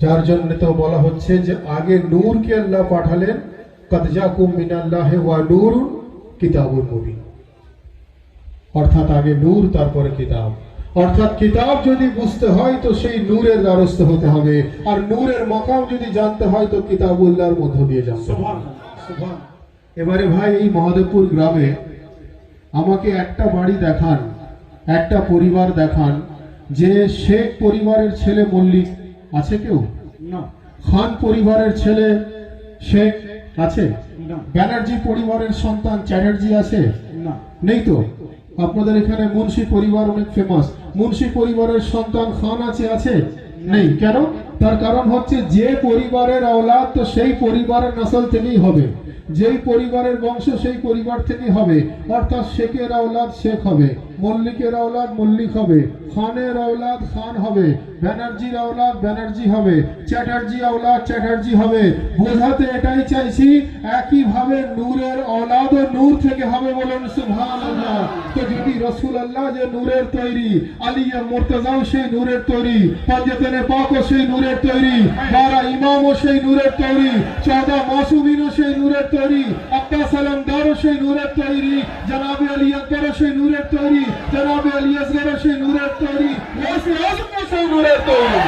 যার জন্য তো বলা হচ্ছে যে আগে নূরকে আল্লাহ পাঠালেন, কদ জাকুম মিনাল্লাহি ওয়া নূরুন কিতাবুন মুবিন, অর্থাৎ আগে নূর তারপরে কিতাব। অর্থাৎ কিতাব যদি বুঝতে হয় তো সেই নূরের দ্বারস্থ হতে হবে, আর নূরের মাকাম যদি জানতে হয় তো কিতাবুল্লাহর মধ্য দিয়ে জানতে হবে। এবারে ভাই, এই মহাদেবপুর গ্রামে আমাকে একটা বাড়ি দেখান, একটা পরিবার দেখান যে শেখ পরিবারের ছেলে মল্লিক আছে কেউ? না। খান পরিবারের ছেলে শেখ আছে? না। ব্যানার্জি পরিবারের সন্তান চ্যাটার্জি আছে? না। নেই তো। আপনাদের এখানে মুন্সি পরিবার অনেক ফেমাস, মুন্সি পরিবারের সন্তান খান আছে? আছে? নেই। কেন? তার কারণ হচ্ছে যে পরিবারের আওলাদ তো সেই পরিবারের নসল থেকেই হবে, যেই পরিবারের বংশ সেই পরিবার থেকেই হবে। অর্থাৎ শেখের আওলাদ শেখ হবে, মল্লিকের আওলাদ মল্লিক হবে, খানের আওলাদ খান হবে, ব্যানার্জির আওলাদ ব্যানার্জি হবে, চ্যাটার্জি আওলাদ চ্যাটার্জি হবে। বোঝাতে এটাই চাইছি, একইভাবে নূরের আওলাদ ও নূর থেকে হবে, বলেন সুবহানাল্লাহ। তো যদি রাসূলুল্লাহ যে নূরের তৈরি, আলিয়া মুর্তজাও সেই নূরের তৈরি, পাঞ্জাতনে পাকও সেই নূরের তৈরি, 12 ইমামও সেই নূরের তৈরি, 14 মাসুমিনও সেই নূরের তৈরি, আব্বাস সালামদারও সেই নূরের তৈরি, জনাবে আলী আকবরও সেই নূরের তৈরি, জনাবে আলী আসগরও সেই নূরের তৈরি, গাউসে আজমও সেই নূরের তৈরি।